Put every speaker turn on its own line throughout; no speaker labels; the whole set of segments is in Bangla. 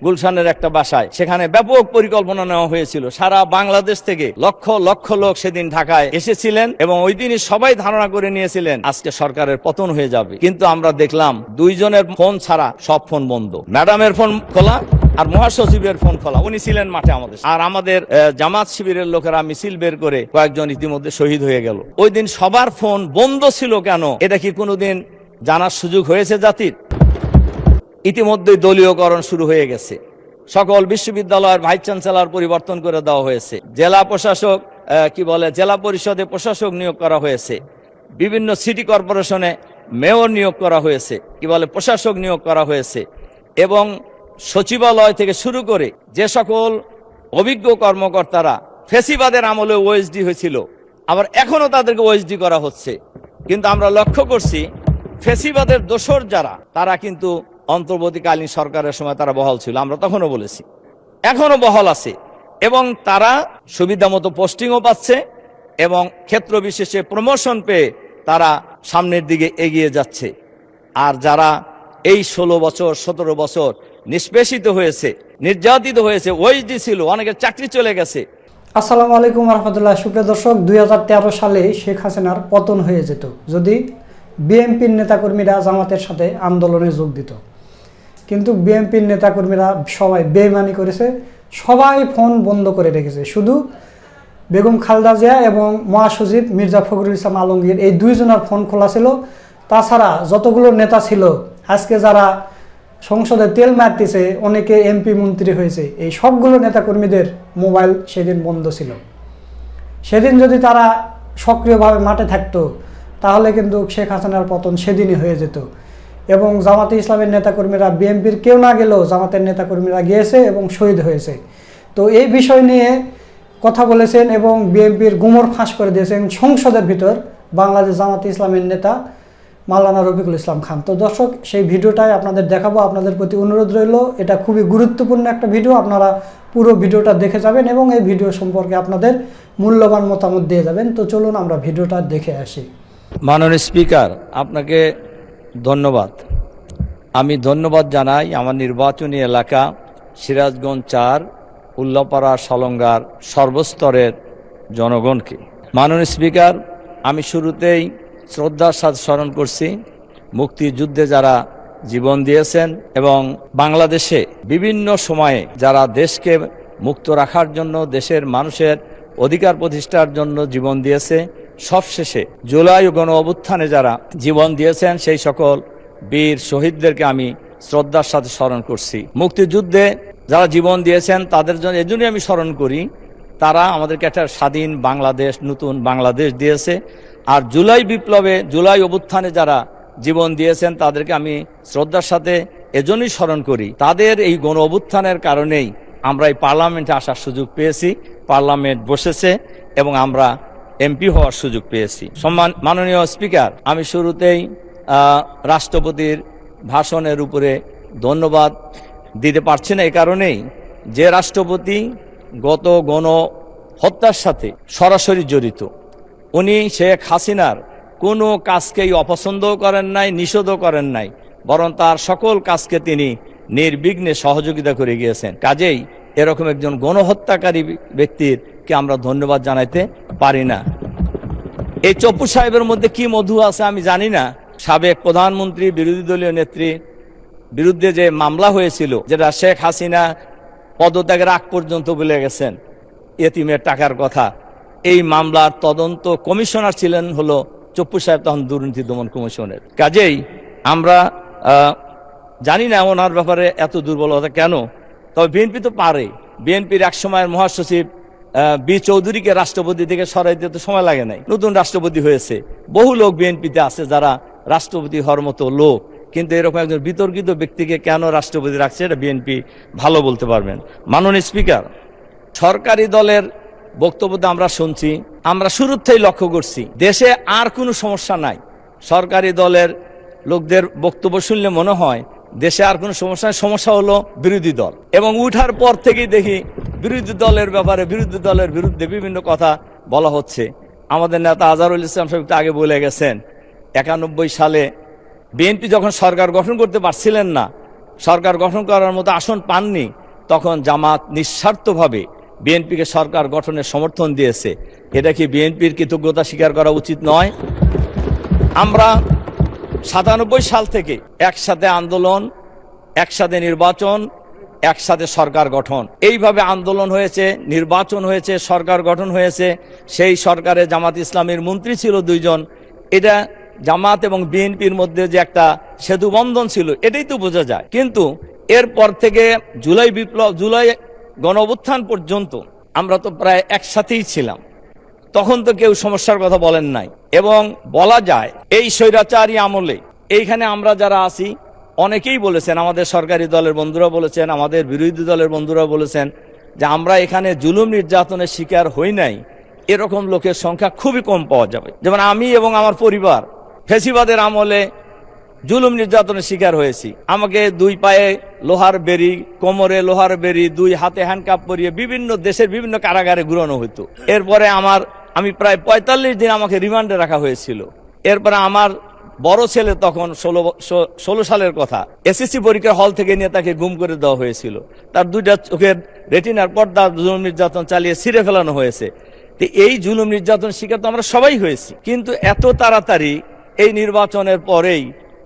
গুলশানের একটা বাসায়, সেখানে ব্যাপক পরিকল্পনা নেওয়া হয়েছিল। সারা বাংলাদেশ থেকে লক্ষ লক্ষ লোক সেদিন ঢাকায় এসেছিলেন এবং ওই দিনই সবাই ধারণা করে নিয়েছিলেন আজকে সরকারের পতন হয়ে যাবে। কিন্তু আমরা দেখলাম দুইজনের ফোন ছাড়া সব ফোন বন্ধ। ম্যাডামের ফোন খোলা আর মহাসচিবের ফোন খোলা। উনি ছিলেন মাঠে আমাদের, আর আমাদের জামাত শিবিরের লোকেরা মিছিল বের করে কয়েকজন ইতিমধ্যে শহীদ হয়ে গেল। ওই দিন সবার ফোন বন্ধ ছিল কেন, এটা কি কোনোদিন জানার সুযোগ হয়েছে জাতির? ইতিমধ্যে দলীয়করণ শুরু হয়ে গেছে। সকল বিশ্ববিদ্যালয়ের ভাইস চ্যান্সেলর পরিবর্তন করে দেওয়া হয়েছে। জেলা প্রশাসক জেলা পরিষদে প্রশাসক নিয়োগ করা হয়েছে। বিভিন্ন সিটি কর্পোরেশনে মেয়র নিয়োগ করা হয়েছে, প্রশাসক নিয়োগ করা হয়েছে। এবং সচিবালয় থেকে শুরু করে যে সকল অভিজ্ঞ কর্মকর্তারা ফেসিবাদের আমলে ওএসডি হয়েছিল, আবার এখনো তাদেরকে ওএসডি করা হচ্ছে। কিন্তু আমরা লক্ষ্য করছি ফেসিবাদের দোসর যারা, তারা কিন্তু অন্তর্বর্তীকালীন সরকারের সময় তারা বহাল ছিল। আমরা তখনও বলেছি, এখনো বহাল আছে এবং তারা সুবিধা মতো পোস্টিংও পাচ্ছে এবং ক্ষেত্র বিশেষে প্রমোশন পেয়ে তারা সামনের দিকে এগিয়ে যাচ্ছে। আর যারা এই 16 বছর 17 বছর নিষ্পেষিত হয়েছে, নির্যাতিত হয়েছে, ওএসডি ছিল, অনেকের চাকরি চলে গেছে।
আসসালামু আলাইকুম রহমতুল্লাহ। সুপ্রিয় দর্শক, 2013 সালে শেখ হাসিনার পতন হয়ে যেত যদি বিএনপির নেতাকর্মীরা জামাতের সাথে আন্দোলনে যোগ দিত। কিন্তু বিএনপির নেতাকর্মীরা সবাই বেইমানি করেছে, সবাই ফোন বন্ধ করে রেখেছে। শুধু বেগম খালেদা জিয়া এবং মহাসচিব মির্জা ফখরুল ইসলাম আলমগীর এই দুইজনের ফোন খোলা ছিল। তাছাড়া যতগুলো নেতা ছিল, আজকে যারা সংসদে তেল মারতেছে, অনেকে এমপি মন্ত্রী হয়েছে, এই সবগুলো নেতাকর্মীদের মোবাইল সেদিন বন্ধ ছিল। সেদিন যদি তারা সক্রিয়ভাবে মাঠে থাকতো তাহলে কিন্তু শেখ হাসিনার পতন সেদিনই হয়ে যেত। এবং জামাতে ইসলামের নেতাকর্মীরা, বিএনপির কেউ না গেলেও জামাতের নেতাকর্মীরা গিয়েছে এবং শহীদ হয়েছে। তো এই বিষয় নিয়ে কথা বলেছেন এবং বিএনপির গুমর ফাঁস করে দিয়েছেন সংসদের ভিতর বাংলাদেশ জামাতে ইসলামের নেতা মাওলানা রফিকুল ইসলাম খান। তো দর্শক, সেই ভিডিওটাই আপনাদের দেখাবো। আপনাদের প্রতি অনুরোধ রইল, এটা খুবই গুরুত্বপূর্ণ একটা ভিডিও, আপনারা পুরো ভিডিওটা দেখে যাবেন এবং এই ভিডিও সম্পর্কে আপনাদের মূল্যবান মতামত দিয়ে যাবেন। তো চলুন আমরা ভিডিওটা দেখে আসি।
মাননীয় স্পিকার, আপনাকে ধন্যবাদ। আমি ধন্যবাদ জানাই আমার নির্বাচনী এলাকা সিরাজগঞ্জ 4 উল্লাপাড়া সলঙ্গার সর্বস্তরের জনগণকে। মাননীয় স্পিকার, আমি শুরুতেই শ্রদ্ধার সাথে স্মরণ করছি মুক্তিযুদ্ধে যারা জীবন দিয়েছেন এবং বাংলাদেশে বিভিন্ন সময়ে যারা দেশকে মুক্ত রাখার জন্য, দেশের মানুষের অধিকার প্রতিষ্ঠার জন্য জীবন দিয়েছে। সবশেষে জুলাই গণ অভ্যুত্থানে যারা জীবন দিয়েছেন সেই সকল বীর শহীদদেরকে আমি শ্রদ্ধার সাথে স্মরণ করছি। মুক্তিযুদ্ধে যারা জীবন দিয়েছেন তাদের জন্য এজন্যই আমি স্মরণ করি, তারা আমাদেরকে একটা স্বাধীন বাংলাদেশ, নতুন বাংলাদেশ দিয়েছে। আর জুলাই বিপ্লবে, জুলাই অভ্যুত্থানে যারা জীবন দিয়েছেন তাদেরকে আমি শ্রদ্ধার সাথে এজন্যই স্মরণ করি। তাদের এই গণ অভ্যুত্থানের কারণেই আমরা এই পার্লামেন্টে আসার সুযোগ পেয়েছি, পার্লামেন্ট বসেছে এবং আমরা এমপি হওয়ার সুযোগ পেয়েছি। মাননীয় স্পিকার, আমি শুরুতেই রাষ্ট্রপতির ভাষণের উপরে ধন্যবাদ দিতে পারছি না, এই কারণেই যে রাষ্ট্রপতি গত গণ হত্যার সাথে সরাসরি জড়িত। উনি শেখ হাসিনার কোনো কাজকেই অপছন্দও করেন নাই, নিষেধও করেন নাই, বরং তার সকল কাজকে তিনি নির্বিঘ্নে সহযোগিতা করে গিয়েছেন। কাজেই এরকম একজন গণহত্যাকারী ব্যক্তির কে আমরা ধন্যবাদ জানাইতে পারি না। এই চপ্পু সাহেবের মধ্যে কি মধু আছে আমি জানি না। সাবেক প্রধানমন্ত্রী, বিরোধী দলীয় নেত্রীর বিরুদ্ধে যে মামলা হয়েছিল, যেটা শেখ হাসিনা পদত্যাগের আগ পর্যন্ত বলে গেছেন এতিমের টাকার কথা, এই মামলার তদন্ত কমিশনার ছিলেন হলো চপ্পু সাহেব, তখন দুর্নীতি দমন কমিশনের। কাজেই আমরা জানি না ওনার ব্যাপারে এত দুর্বলতা কেন। তবে বিএনপি তো পারে। বিএনপির এক সময়ের মহাসচিব বি চৌধুরীকে রাষ্ট্রপতি থেকে সরাই দিতে সময় লাগে নাই, নতুন রাষ্ট্রপতি হয়েছে। বহু লোক বিএনপিতে আছে যারা রাষ্ট্রপতি হওয়ার মতো লোক, কিন্তু এরকম একজন বিতর্কিত ব্যক্তিকে কেন রাষ্ট্রপতি রাখছে এটা বিএনপি ভালো বলতে পারবেন। মাননীয় স্পিকার, সরকারি দলের বক্তব্যটা আমরা শুনছি, আমরা শুরুর থেকেই লক্ষ্য করছি দেশে আর কোনো সমস্যা নাই। সরকারি দলের লোকদের বক্তব্য শুনলে মনে হয় দেশে আর কোনো সমস্যা নাই, সমস্যা হলো বিরোধী দল। এবং উঠার পর থেকেই দেখি বিরোধী দলের ব্যাপারে, বিরোধী দলের বিরুদ্ধে বিভিন্ন কথা বলা হচ্ছে। আমাদের নেতা আজহারুল ইসলাম সাহেব আগে বলে গেছেন 91 সালে বিএনপি যখন সরকার গঠন করতে পারছিলেন না, সরকার গঠন করার মতো আসন পাননি, তখন জামাত নিঃস্বার্থভাবে বিএনপিকে সরকার গঠনের সমর্থন দিয়েছে। এটা কি বিএনপির কৃতজ্ঞতা স্বীকার করা উচিত নয়? আমরা 97 সাল থেকে একসাথে আন্দোলন, একসাথে নির্বাচন, একসাথে সরকার গঠন, এইভাবে আন্দোলন হয়েছে, নির্বাচন হয়েছে, সরকার গঠন হয়েছে। সেই সরকারে জামাত ইসলামের মন্ত্রী ছিল 2 জন। এটা জামাত এবং বিএনপির মধ্যে যে একটা সেতু বন্ধন ছিল, এটাই তো বোঝা যায়। কিন্তু এরপর থেকে জুলাই বিপ্লব, জুলাই গণ অভ্যুত্থান পর্যন্ত আমরা তো প্রায় একসাথেই ছিলাম। তখন তো কেউ সমস্যার কথা বলেন নাই। এবং বলা যায় এই স্বৈরাচারী আমলে এইখানে আমরা যারা আছি অনেকেই বলেছেন, আমাদের সরকারি দলের বন্ধুরা বলেছেন, আমাদের বিরোধী দলের বন্ধুরা বলেছেন যে আমরা এখানে জুলুম নির্যাতনের শিকার হই নাই, এরকম লোকের সংখ্যা খুবই কম পাওয়া যাবে। যেমন আমি এবং আমার পরিবার ফ্যাসিবাদের আমলে জুলুম নির্যাতনের শিকার হয়েছি। আমাকে 2 পায়ে লোহার বেরি, কোমরে লোহার বেরি, 2 হাতে হ্যান্ডকাপ পরিয়ে বিভিন্ন দেশের বিভিন্ন কারাগারে ঘুরানো হতো। এরপরে আমি প্রায় 45 দিন আমাকে রিমান্ডে রাখা হয়েছিল। এরপরে আমার বড় ছেলে, তখন 16 সালের কথা, এসএসসি পরীক্ষার হল থেকে নিয়ে তাকে গুম করে দেওয়া হয়েছিল। তার 2টা চোখের রেটিনার পর্দা জুলুম নির্যাতন চালিয়ে ছিঁড়ে ফেলানো হয়েছে। তো এই জুলুম নির্যাতন শিকার তো আমরা সবাই হয়েছি। কিন্তু এত তাড়াতাড়ি এই নির্বাচনের পরেই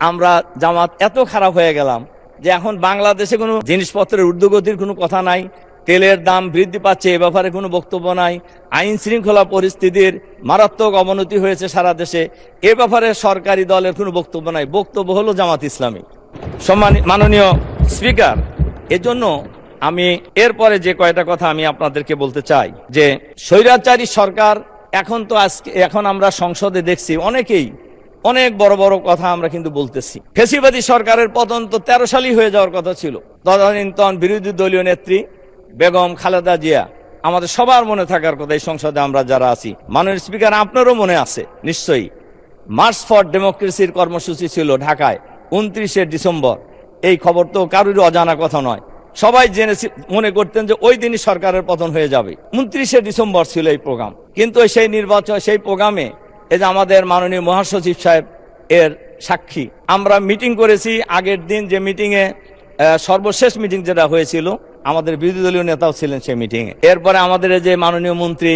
আমরা জামাত এত খারাপ হয়ে গেলাম যে এখন বাংলাদেশে কোনো জিনিসপত্রের ঊর্ধ্বগতির কোনো কথা নাই, তেলের দাম বৃদ্ধি পাচ্ছে এ ব্যাপারে কোনো বক্তব্য নাই, আইন শৃঙ্খলা পরিস্থিতির মারাত্মক অবনতি হয়েছে সারা দেশে, এ ব্যাপারে সরকারি দলের কোনো বক্তব্য নাই। বক্তব্য হলো জামাত ইসলামী। মাননীয় স্পিকার, এজন্য আমি এরপরে যে কয়টা কথা আমি আপনাদেরকে বলতে চাই যে স্বৈরাচারী সরকার এখন আমরা সংসদে দেখছি অনেক বড় বড় কথা আমরা কিন্তু বলতেছি। ফ্যাসিবাদী সরকারের পতন তো 13 সালই হয়ে যাওয়ার কথা ছিল। তদানীন্তন বিরোধী দলীয় নেত্রী বেগম খালেদা জিয়া, আমাদের সবার মনে থাকার কথা, এই সংসদে আমরা যারা আছি। মাননীয় স্পিকার, আপনারও মনে আছে নিশ্চয়ই, মার্চ ফর ডেমোক্রেসির কর্মসূচি ছিল ঢাকায় 29শে ডিসেম্বর। এই খবর তো কারোরই অজানা কথা নয়। সবাই মনে করতেন যে ওই দিনই সরকারের পতন হয়ে যাবে। 29শে ডিসেম্বর ছিল এই প্রোগ্রাম। কিন্তু সেই নির্বাচন, সেই প্রোগ্রামে এই যে আমাদের মাননীয় মহাসচিব সাহেব এর সাক্ষী, আমরা মিটিং করেছি। আগের দিন যে মিটিংয়ে সর্বশেষ মিটিং যেটা হয়েছিল, আমাদের বিরোধী দলীয় নেতাও ছিলেন সেই মিটিংয়ে। এরপরে আমাদের যে মাননীয় মন্ত্রী,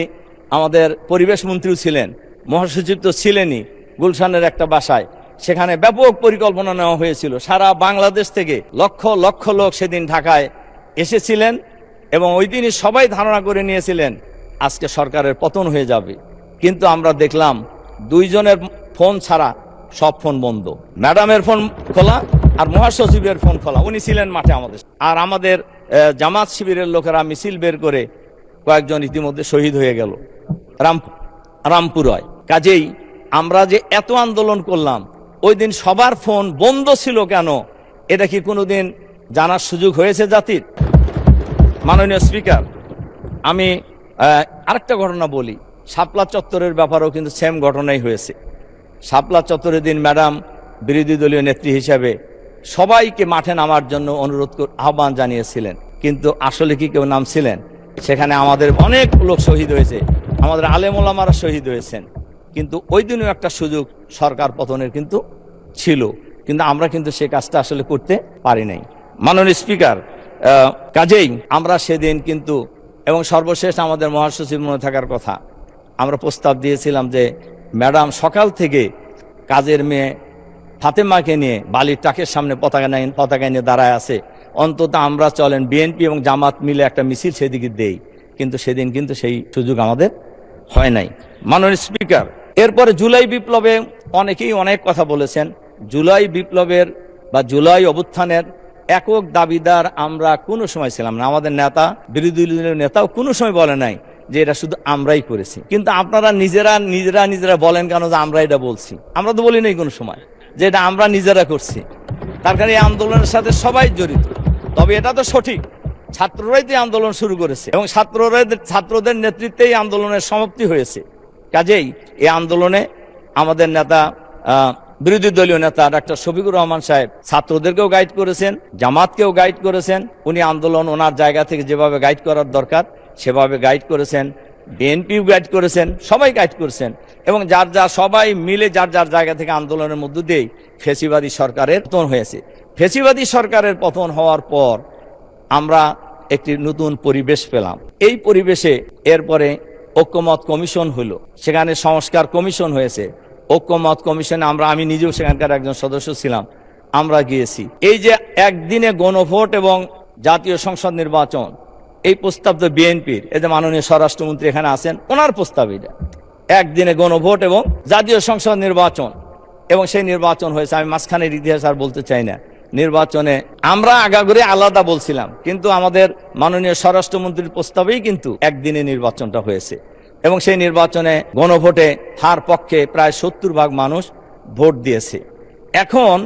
আমাদের পরিবেশ মন্ত্রীও ছিলেন, মহাসচিব তো ছিলেনই, গুলশানের একটা বাসায়। সেখানে ব্যাপক পরিকল্পনা নেওয়া হয়েছিল। সারা বাংলাদেশ থেকে লক্ষ লক্ষ লোক সেদিন ঢাকায় এসেছিলেন এবং ওই দিনই সবাই ধারণা করে নিয়েছিলেন আজকে সরকারের পতন হয়ে যাবে। কিন্তু আমরা দেখলাম 2 জনের ফোন ছাড়া সব ফোন বন্ধ। ম্যাডামের ফোন খোলা আর মহাসচিবের ফোন খোলা। উনি ছিলেন মাঠে আমাদের। আর আমাদের জামাত শিবিরের লোকেরা মিছিল বের করে কয়েকজন ইতিমধ্যে শহীদ হয়ে গেল রামপুরায়। কাজেই আমরা যে এত আন্দোলন করলাম, ওই দিন সবার ফোন বন্ধ ছিল কেন? এটা কি কোনোদিন জানার সুযোগ হয়েছে জাতির? মাননীয় স্পিকার, আমি আরেকটা ঘটনা বলি। শাপলা চত্বরের ব্যাপারেও কিন্তু সেম ঘটনাই হয়েছে। শাপলা চত্বরের দিন ম্যাডাম বিরোধী দলীয় নেত্রী হিসাবে সবাইকে মাঠে নামার জন্য আহ্বান জানিয়েছিলেন, কিন্তু আসলে কি কেউ নামছিলেন? সেখানে আমাদের অনেক লোক শহীদ হয়েছে, আমাদের আলেম ওলামারা শহীদ হয়েছেন। কিন্তু ওই দিনও একটা সুযোগ সরকার পতনের কিন্তু ছিল, কিন্তু আমরা কিন্তু সে কাজটা আসলে করতে পারি নাই। মাননীয় স্পিকার, কাজেই আমরা সেদিন কিন্তু, এবং সর্বশেষ আমাদের মহাসচিব মনে থাকার কথা, আমরা প্রস্তাব দিয়েছিলাম যে ম্যাডাম সকাল থেকে কাজের মেয়ে ফাতেমাকে নিয়ে বালির টাকের সামনে পতাকা নিয়ে দাঁড়ায় আছে, অন্তত আমরা চলেন বিএনপি এবং জামাত মিলে একটা মিছিল সেদিকে দেই। কিন্তু সেদিন কিন্তু সেই সুযোগ আমাদের হয় নাই। মাননীয় স্পিকার, এরপরে জুলাই বিপ্লবে অনেকেই অনেক কথা বলেছেন। জুলাই বিপ্লবের বা জুলাই অভ্যুত্থানের একক দাবিদার আমরা কোনো সময় ছিলাম না। আমাদের নেতা, বিরোধী দলীয় নেতাও কোনো সময় বলে নাই যে এটা শুধু আমরাই করেছি। কিন্তু আপনারা নিজেরা বলেন কেন যে আমরা এটা বলছি? আমরা তো বলি নাই কোনো সময় যে এটা আমরা নিজেরা করছি। তার কারণে এই আন্দোলনের সাথে সবাই জড়িত। তবে এটা তো সঠিক, ছাত্ররাই তো আন্দোলন শুরু করেছে এবং ছাত্রদের নেতৃত্বে এই আন্দোলনের সমাপ্তি হয়েছে। কাজেই এই আন্দোলনে আমাদের নেতা, বিরোধী দলীয় নেতা ডাক্তার শফিকুর রহমান সাহেব ছাত্রদেরকেও গাইড করেছেন, জামাতকেও গাইড করেছেন। উনি আন্দোলন ওনার জায়গা থেকে যেভাবে গাইড করার দরকার সেভাবে গাইড করেছেন, বিএনপিও গাইড করেছেন, সবাই গাইড করেছেন এবং সবাই মিলে যার যার জায়গা থেকে আন্দোলনের মধ্য দিয়েই ফ্যাসিবাদী সরকারের পতন হয়েছে। ফ্যাসিবাদী সরকারের পতন হওয়ার পর আমরা একটি নতুন পরিবেশ পেলাম। এই পরিবেশে এরপরে ঐক্যমত কমিশন হলো, সেখানে সংস্কার কমিশন হয়েছে। ঐক্যমত কমিশনে আমি নিজেও সেখানকার একজন সদস্য ছিলাম, আমরা গিয়েছি। এই যে একদিনে গণভোট এবং জাতীয় সংসদ নির্বাচন, এই প্রস্তাব তো বিএনপির, এই যে মাননীয় স্বরাষ্ট্রমন্ত্রী এখানে আছেন, ওনার প্রস্তাব এটা, একদিনে গণভোট এবং জাতীয় সংসদ নির্বাচন, এবং সেই নির্বাচন হয়েছে। আমি মাঝখানের ইতিহাস আর বলতে চাই না। নির্বাচনে আমরা আগাগোড়ে আলাদা বলছিলাম, কিন্তু আমাদের মাননীয় স্বরাষ্ট্রমন্ত্রীর প্রস্তাবেই কিন্তু একদিনে নির্বাচনটা হয়েছে, এবং সেই নির্বাচনে গণভোটে হার পক্ষে প্রায় 70% মানুষ ভোট দিয়েছে। এখন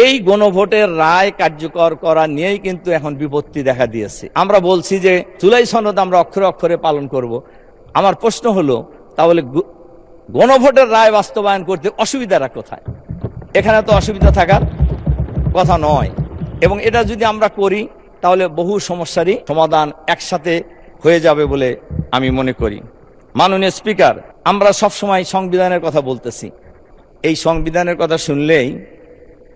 এই গণভোটের রায় কার্যকর করা নিয়েই কিন্তু এখন বিপত্তি দেখা দিয়েছে। আমরা বলছি যে জুলাই সনদ আমরা অক্ষরে অক্ষরে পালন করব। আমার প্রশ্ন হলো, তাহলে গণভোটের রায় বাস্তবায়ন করতে অসুবিধাটা কোথায়? এখানে তো অসুবিধা থাকার কথা নয়, এবং এটা যদি আমরা করি তাহলে বহু সমস্যারই সমাধান একসাথে হয়ে যাবে বলে আমি মনে করি। মাননীয় স্পিকার, আমরা সবসময় সংবিধানের কথা বলতেছি। এই সংবিধানের কথা শুনলেই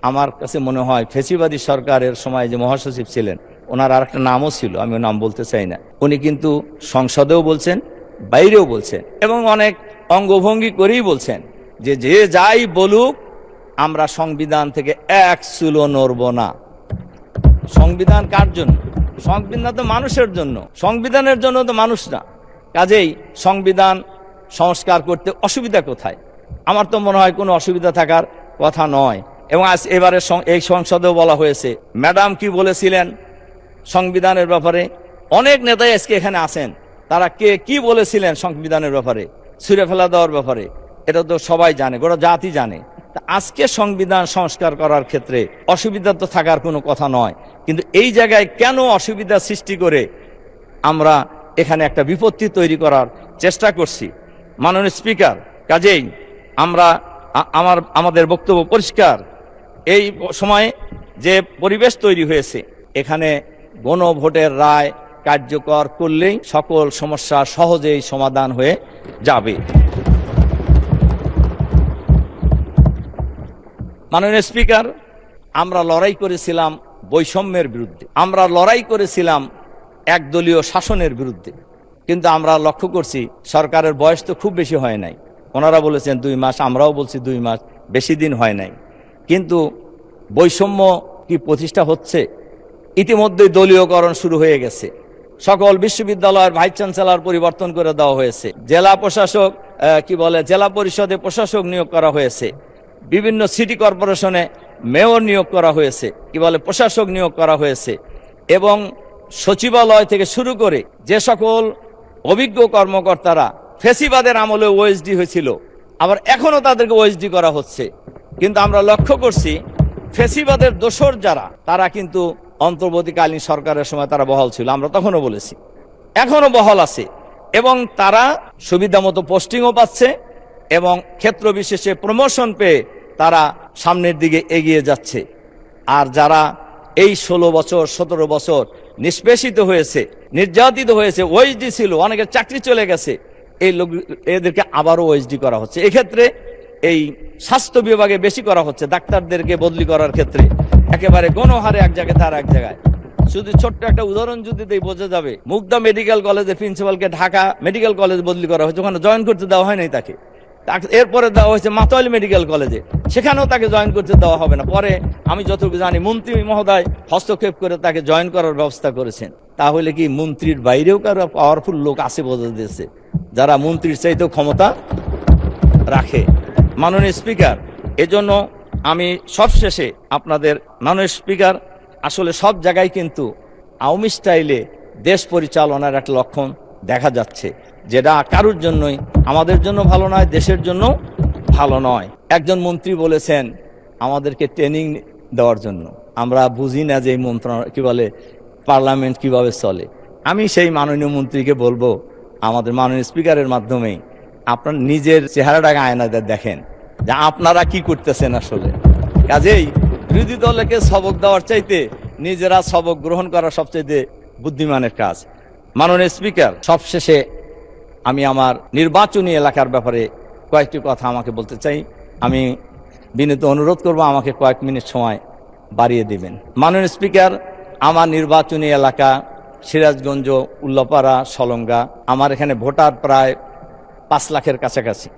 আমার কাছে মনে হয় ফ্যাসিবাদী সরকারের সময় যে মহাসচিব ছিলেন, ওনার আর একটা নামও ছিল, আমি নাম বলতে চাই না, উনি কিন্তু সংসদেও বলছেন, বাইরেও বলছেন, এবং অনেক অঙ্গভঙ্গি করেই বলছেন যে যে যাই বলুক আমরা সংবিধান থেকে এক চুলো নড়ব না। সংবিধান কার জন্য? সংবিধান তো মানুষের জন্য, সংবিধানের জন্য তো মানুষ না। কাজেই সংবিধান সংস্কার করতে অসুবিধা কোথায়? আমার তো মনে হয় কোনো অসুবিধা থাকার কথা নয়। এবং আজ এবারে এই সংসদেও বলা হয়েছে, ম্যাডাম কি বলেছিলেন সংবিধানের ব্যাপারে, অনেক নেতাই আজকে এখানে আছেন, তারা কে কি বলেছিলেন সংবিধানের ব্যাপারে, ছুঁড়ে ফেলা দেওয়ার ব্যাপারে, এটা তো সবাই জানে, গোটা জাতি জানে। তা আজকে সংবিধান সংস্কার করার ক্ষেত্রে অসুবিধা তো থাকার কোনো কথা নয়, কিন্তু এই জায়গায় কেন অসুবিধা সৃষ্টি করে আমরা এখানে একটা বিপত্তি তৈরি করার চেষ্টা করছি? মাননীয় স্পিকার, কাজেই আমরা আমাদের বক্তব্য পরিষ্কার। এই সময়ে যে পরিবেশ তৈরি হয়েছে, এখানে গণভোটের রায় কার্যকর করলেই সকল সমস্যা সহজেই সমাধান হয়ে যাবে। মাননীয় স্পিকার, আমরা লড়াই করেছিলাম বৈষম্যের বিরুদ্ধে, আমরা লড়াই করেছিলাম একদলীয় শাসনের বিরুদ্ধে, কিন্তু আমরা লক্ষ্য করছি সরকারের বয়স তো খুব বেশি হয় নাই। ওনারা বলেছেন 2 মাস, আমরাও বলছি 2 মাস, বেশি দিন হয় নাই। কিন্তু বৈষম্য কি প্রতিষ্ঠা হচ্ছে? ইতিমধ্যেই দলীয়করণ শুরু হয়ে গেছে। সকল বিশ্ববিদ্যালয়ের ভাইস চ্যান্সেলর পরিবর্তন করে দেওয়া হয়েছে। জেলা প্রশাসক জেলা পরিষদে প্রশাসক নিয়োগ করা হয়েছে। বিভিন্ন সিটি কর্পোরেশনে মেয়র নিয়োগ করা হয়েছে, প্রশাসক নিয়োগ করা হয়েছে। এবং সচিবালয় থেকে শুরু করে যে সকল অভিজ্ঞ কর্মকর্তারা ফ্যাসিবাদের আমলে ওএসডি হয়েছিল, আবার এখনো তাদেরকে ওএসডি করা হচ্ছে। কিন্তু আমরা লক্ষ্য করছি ফ্যাসিবাদের দোসর যারা, তারা কিন্তু অন্তর্বর্তীকালীন সরকারের সময় তারা বহাল ছিল, আমরা তখনও বলেছি, এখনো বহাল আছে, এবং তারা সুবিধা মতো পোস্টিংও পাচ্ছে, এবং ক্ষেত্র বিশেষে প্রমোশন পেয়ে তারা সামনের দিকে এগিয়ে যাচ্ছে। আর যারা এই 16 বছর 17 বছর নিষ্পেষিত হয়েছে, নির্যাতিত হয়েছে, ওএসডি ছিল, অনেকের চাকরি চলে গেছে, এই লোক এদেরকে আবারও ওএসডি করা হচ্ছে। এক্ষেত্রে এই স্বাস্থ্য বিভাগে বেশি করা হচ্ছে, ডাক্তারদেরকে বদলি করার ক্ষেত্রে একেবারে গণহারে এক জায়গায় তার এক জায়গায়। শুধু ছোট্ট একটা উদাহরণ যদি দেই বোঝা যাবে, মুগদা মেডিকেল কলেজের প্রিন্সিপালকে ঢাকা মেডিকেল কলেজ বদলি করা হয়েছে, ওখানে জয়েন করতে দেওয়া হয় নাই তাকে। এরপরে দেওয়া হয়েছে মাতোয়ালি মেডিকেল কলেজে, সেখানেও তাকে জয়েন করতে দেওয়া হবে না। পরে আমি যতটুকু জানি মন্ত্রী মহোদয় হস্তক্ষেপ করে তাকে জয়েন করার ব্যবস্থা করেছেন। তাহলে কি মন্ত্রীর বাইরেও কারো পাওয়ারফুল লোক আছে বোঝা দিয়েছে, যারা মন্ত্রীর চাইতেও ক্ষমতা রাখে? মাননীয় স্পিকার, এজন্য আমি সবশেষে আপনাদের, মাননীয় স্পিকার, আসলে সব জায়গায় কিন্তু আওয়ামী স্টাইলে দেশ পরিচালনার একটা লক্ষণ দেখা যাচ্ছে, যেটা কারোর জন্যই, আমাদের জন্য ভালো নয়, দেশের জন্য ভালো নয়। একজন মন্ত্রী বলেছেন আমাদেরকে ট্রেনিং দেওয়ার জন্য, আমরা বুঝি না যে পার্লামেন্ট কিভাবে চলে। আমি সেই মাননীয় মন্ত্রীকে বলবো, আমাদের মাননীয় স্পিকারের মাধ্যমে আপনার নিজের চেহারাটাকে আয়নাতে দেখেন যে আপনারা কি করতেছেন আসলে। কাজেই বিরোধী দলকে সবক দেওয়ার চাইতে নিজেরা সবক গ্রহণ করা সবচাইতে বুদ্ধিমানের কাজ। মাননীয় স্পিকার, সবশেষে আমি আমার নির্বাচনী এলাকার ব্যাপারে কয়েকটি কথা আমাকে বলতে চাই। আমি বিনীত অনুরোধ করব আমাকে কয়েক মিনিট সময় বাড়িয়ে দেবেন। মাননীয় স্পিকার, আমার নির্বাচনী এলাকা সিরাজগঞ্জ, উল্লাপাড়া, সলঙ্গা, আমার এখানে ভোটার প্রায় 5 লাখের কাছাকাছি,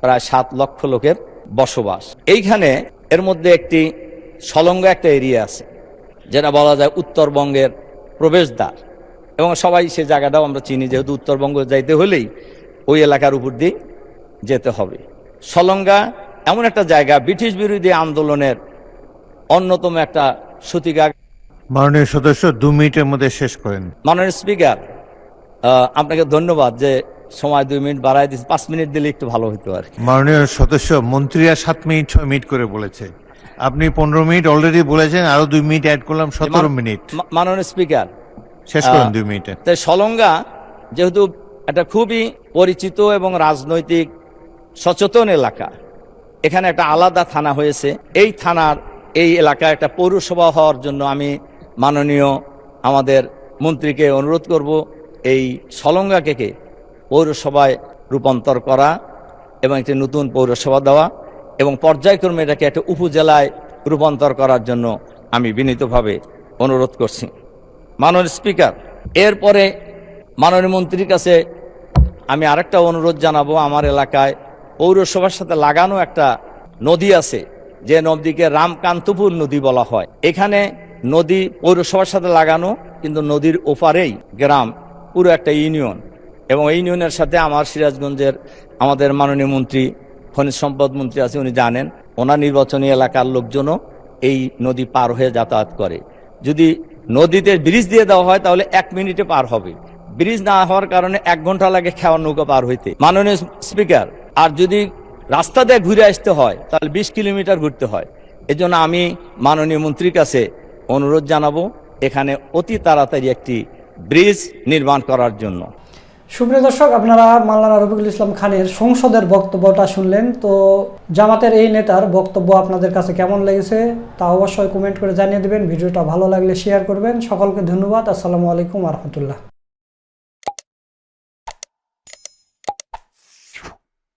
প্রায় 7 লক্ষ লোকের বসবাস। এইখানে এর মধ্যে একটি সলঙ্গা একটা এরিয়া আছে, যেটা বলা যায় উত্তরবঙ্গের প্রবেশদ্বার, এবং সবাই সে জায়গাটাও আমরা চিনি, যেহেতু উত্তরবঙ্গ যাইতে হলেই ওই এলাকার উপর দিয়ে যেতে হবে। সলঙ্গা এমন একটা জায়গা, ব্রিটিশ বিরোধী আন্দোলনের অন্যতম একটা সূতিকা।
মাননীয় সদস্য 2 মিনিটের মধ্যে শেষ করেন।
মাননীয় স্পিকার, আপনাকে ধন্যবাদ যে সময় 2 মিনিট বাড়াই দিয়েছে, 5 মিনিট দিলে একটু ভালো হতো আর কি।
মাননীয় সদস্য, মন্ত্রীরা 7 মিনিট 6 মিনিট করে বলেছে, আপনি 15 মিনিট অলরেডি বলেছেন, আরো 2 মিনিট অ্যাড করলাম, 17 মিনিট।
মাননীয় স্পিকার,
শেষ করেন 2 মিনিটে।
তাই সলঙ্গা যেহেতু একটা খুবই পরিচিত এবং রাজনৈতিক সচেতন এলাকা, এখানে একটা আলাদা থানা হয়েছে। এই থানার এই এলাকায় একটা পৌরসভা হওয়ার জন্য আমি মাননীয় আমাদের মন্ত্রীকে অনুরোধ করব এই সলঙ্গাকে পৌরসভায় রূপান্তর করা এবং একটি নতুন পৌরসভা দেওয়া এবং পর্যায়ক্রমে এটাকে একটা উপজেলায় রূপান্তর করার জন্য আমি বিনীতভাবে অনুরোধ করছি। মাননীয় স্পিকার, এরপরে মাননীয় মন্ত্রীর কাছে আমি আরেকটা অনুরোধ জানাবো। আমার এলাকায় পৌরসভার সাথে লাগানো একটা নদী আছে, যে নদীকে রামকান্তপুর নদী বলা হয়। এখানে নদী পৌরসভার সাথে লাগানো, কিন্তু নদীর ওপারেই গ্রাম, পুরো একটা ইউনিয়ন, এবং এই ইউনিয়নের সাথে আমার সিরাজগঞ্জের আমাদের মাননীয় মন্ত্রী, খনিজ সম্পদ মন্ত্রী আছে, উনি জানেন, ওনার নির্বাচনী এলাকার লোকজনও এই নদী পার হয়ে যাতায়াত করে। যদি নদীতে ব্রিজ দিয়ে দেওয়া হয় তাহলে 1 মিনিটে পার হবে, ব্রিজ না হওয়ার কারণে 1 ঘন্টা লাগে খেওয়ার নৌকা পার হইতে। মাননীয় স্পিকার, আর যদি রাস্তা দিয়ে ঘুরে আসতে হয় তাহলে 20 কিলোমিটার ঘুরতে হয়। এজন্য আমি মাননীয় মন্ত্রীর কাছে অনুরোধ জানাবো এখানে অতি তাড়াতাড়ি একটি ব্রিজ নির্মাণ করার জন্য।
সুপ্রিয় দর্শক, আপনারা মাওলানা রফিকুল ইসলাম খানের সংসদের বক্তব্যটা শুনলেন। তো জামাতের এই নেতার বক্তব্য আপনাদের কাছে কেমন লেগেছে তা অবশ্যই কমেন্ট করে জানিয়ে দেবেন। ভিডিওটা ভালো লাগলে শেয়ার করবেন। সকলকে ধন্যবাদ। আসসালামু আলাইকুম ওয়া রাহমাতুল্লাহ।